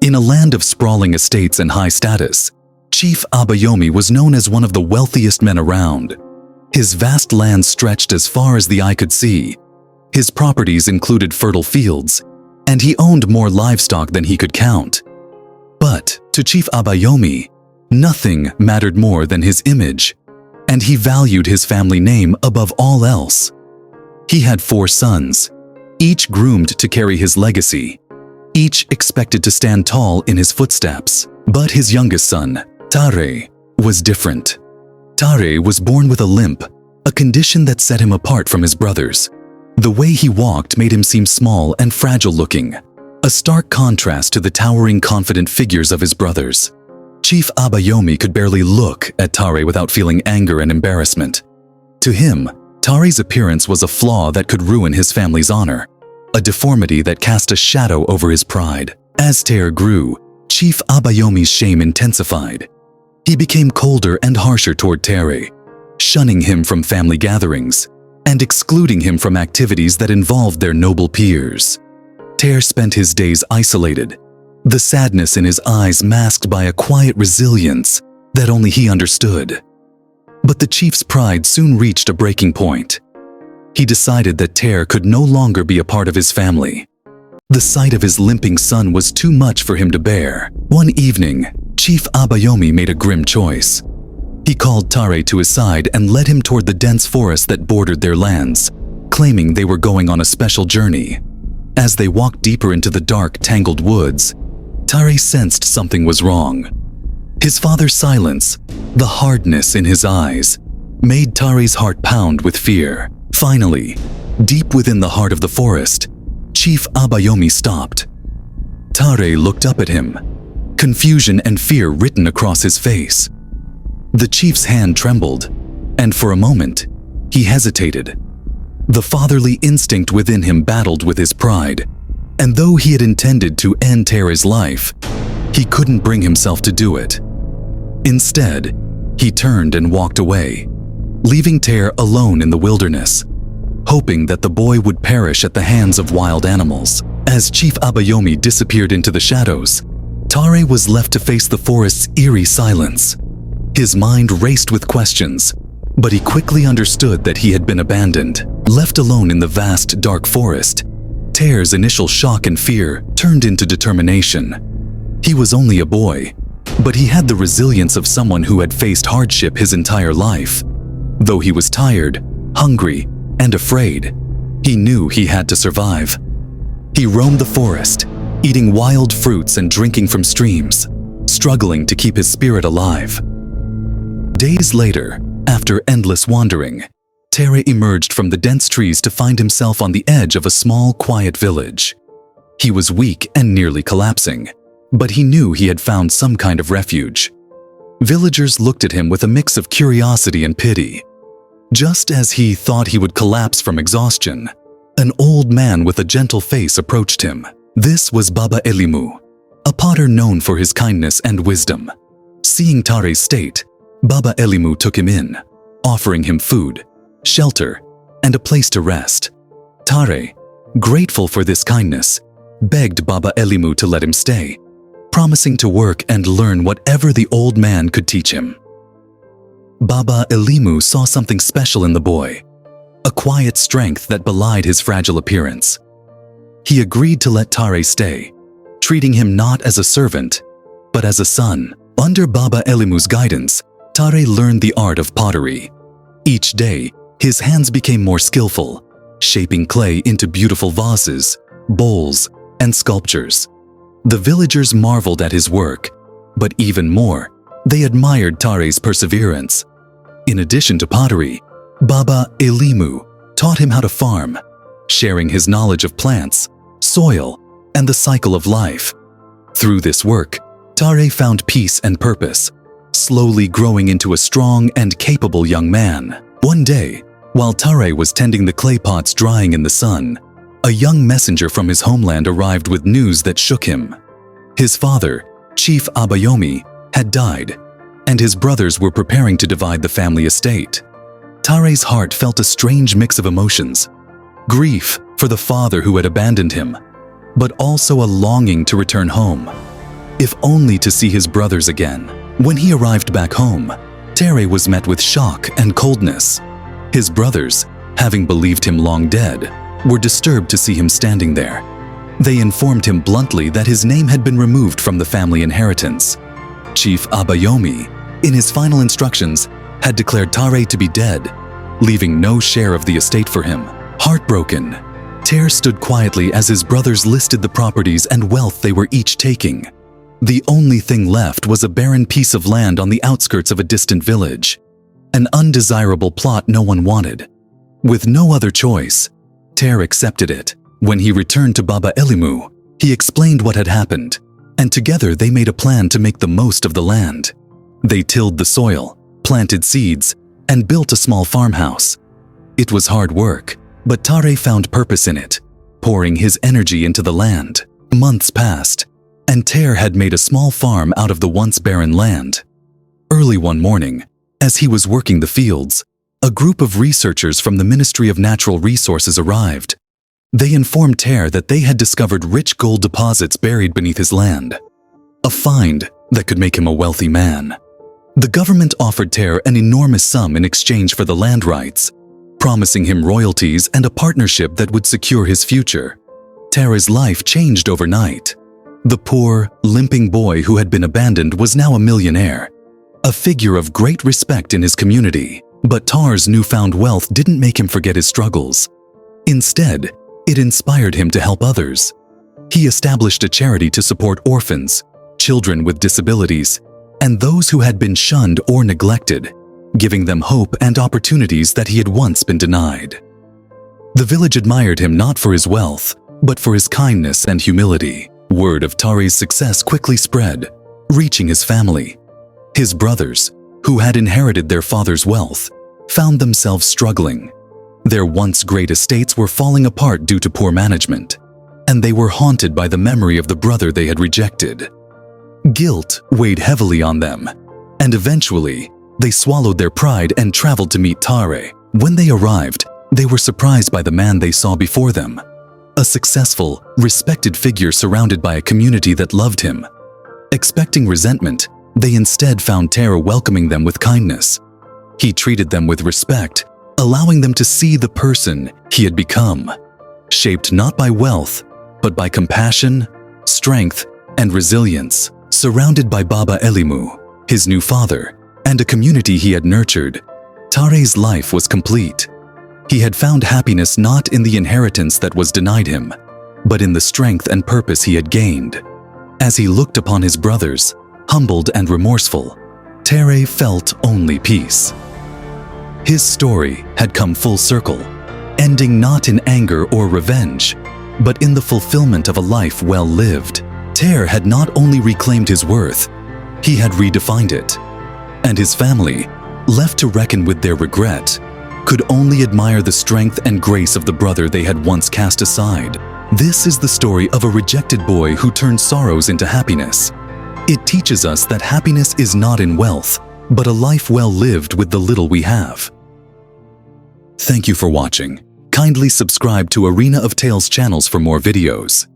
In a land of sprawling estates and high status, Chief Abayomi was known as one of the wealthiest men around. His vast lands stretched as far as the eye could see. His properties included fertile fields, and he owned more livestock than he could count. But to Chief Abayomi, nothing mattered more than his image, and he valued his family name above all else. He had 4 sons, each groomed to carry his legacy, each expected to stand tall in his footsteps. But his youngest son, Tare, was different. Tare was born with a limp, a condition that set him apart from his brothers. The way he walked made him seem small and fragile-looking, a stark contrast to the towering, confident figures of his brothers. Chief Abayomi could barely look at Tare without feeling anger and embarrassment. To him, Tare's appearance was a flaw that could ruin his family's honor, a deformity that cast a shadow over his pride. As Tare grew, Chief Abayomi's shame intensified. He became colder and harsher toward Tare, shunning him from family gatherings and excluding him from activities that involved their noble peers. Tare spent his days isolated, the sadness in his eyes masked by a quiet resilience that only he understood. But the chief's pride soon reached a breaking point. He decided that Tare could no longer be a part of his family. The sight of his limping son was too much for him to bear. One evening, Chief Abayomi made a grim choice. He called Tare to his side and led him toward the dense forest that bordered their lands, claiming they were going on a special journey. As they walked deeper into the dark, tangled woods, Tare sensed something was wrong. His father's silence, the hardness in his eyes, made Tare's heart pound with fear. Finally, deep within the heart of the forest, Chief Abayomi stopped. Tare looked up at him, confusion and fear written across his face. The chief's hand trembled, and for a moment, he hesitated. The fatherly instinct within him battled with his pride, and though he had intended to end Tare's life, he couldn't bring himself to do it. Instead, he turned and walked away, leaving Tare alone in the wilderness, hoping that the boy would perish at the hands of wild animals. As Chief Abayomi disappeared into the shadows, Tare was left to face the forest's eerie silence. His mind raced with questions, but he quickly understood that he had been abandoned. Left alone in the vast, dark forest, Tare's initial shock and fear turned into determination. He was only a boy, but he had the resilience of someone who had faced hardship his entire life. Though he was tired, hungry, and afraid, he knew he had to survive. He roamed the forest, eating wild fruits and drinking from streams, struggling to keep his spirit alive. Days later, after endless wandering, Tare emerged from the dense trees to find himself on the edge of a small, quiet village. He was weak and nearly collapsing, but he knew he had found some kind of refuge. Villagers looked at him with a mix of curiosity and pity. Just as he thought he would collapse from exhaustion, an old man with a gentle face approached him. This was Baba Elimu, a potter known for his kindness and wisdom. Seeing Tare's state, Baba Elimu took him in, offering him food, shelter, and a place to rest. Tare, grateful for this kindness, begged Baba Elimu to let him stay, promising to work and learn whatever the old man could teach him. Baba Elimu saw something special in the boy, a quiet strength that belied his fragile appearance. He agreed to let Tare stay, treating him not as a servant, but as a son. Under Baba Elimu's guidance, Tare learned the art of pottery. Each day, his hands became more skillful, shaping clay into beautiful vases, bowls, and sculptures. The villagers marveled at his work, but even more, they admired Tare's perseverance. In addition to pottery, Baba Elimu taught him how to farm, sharing his knowledge of plants, soil, and the cycle of life. Through this work, Tare found peace and purpose, slowly growing into a strong and capable young man. One day, while Tare was tending the clay pots drying in the sun, a young messenger from his homeland arrived with news that shook him. His father, Chief Abayomi, had died, and his brothers were preparing to divide the family estate. Tare's heart felt a strange mix of emotions: grief for the father who had abandoned him, but also a longing to return home. if only to see his brothers again. When he arrived back home, Tare was met with shock and coldness. His brothers, having believed him long dead, were disturbed to see him standing there. They informed him bluntly that his name had been removed from the family inheritance. Chief Abayomi, in his final instructions, had declared Tare to be dead, leaving no share of the estate for him. Heartbroken, Tare stood quietly as his brothers listed the properties and wealth they were each taking. The only thing left was a barren piece of land on the outskirts of a distant village, an undesirable plot no one wanted. With no other choice, Tare accepted it. When he returned to Baba Elimu, he explained what had happened, and together they made a plan to make the most of the land. They tilled the soil, planted seeds, and built a small farmhouse. It was hard work, but Tare found purpose in it, pouring his energy into the land. Months passed, and Tare had made a small farm out of the once barren land. Early one morning, as he was working the fields, a group of researchers from the Ministry of Natural Resources arrived. They informed Tare that they had discovered rich gold deposits buried beneath his land, a find that could make him a wealthy man. The government offered Tare an enormous sum in exchange for the land rights, promising him royalties and a partnership that would secure his future. Tare's life changed overnight. The poor, limping boy who had been abandoned was now a millionaire, a figure of great respect in his community. But Tare's newfound wealth didn't make him forget his struggles. Instead, it inspired him to help others. He established a charity to support orphans, children with disabilities, and those who had been shunned or neglected, giving them hope and opportunities that he had once been denied. The village admired him not for his wealth, but for his kindness and humility. Word of Tare's success quickly spread, reaching his family. His brothers, who had inherited their father's wealth, found themselves struggling. Their once great estates were falling apart due to poor management, and they were haunted by the memory of the brother they had rejected. Guilt weighed heavily on them, and eventually, they swallowed their pride and traveled to meet Tare. When they arrived, they were surprised by the man they saw before them, a successful, respected figure surrounded by a community that loved him. Expecting resentment, they instead found Tare welcoming them with kindness. He treated them with respect, allowing them to see the person he had become, shaped not by wealth, but by compassion, strength, and resilience. Surrounded by Baba Elimu, his new father, and a community he had nurtured, Tare's life was complete. He had found happiness not in the inheritance that was denied him, but in the strength and purpose he had gained. As he looked upon his brothers, humbled and remorseful, Tare felt only peace. His story had come full circle, ending not in anger or revenge, but in the fulfillment of a life well lived. Tare had not only reclaimed his worth, he had redefined it, and his family, left to reckon with their regret, could only admire the strength and grace of the brother they had once cast aside. This is the story of a rejected boy who turned sorrows into happiness. It teaches us that happiness is not in wealth, but a life well lived with the little we have. Thank you for watching. Kindly subscribe to Arena of Tales channels for more videos.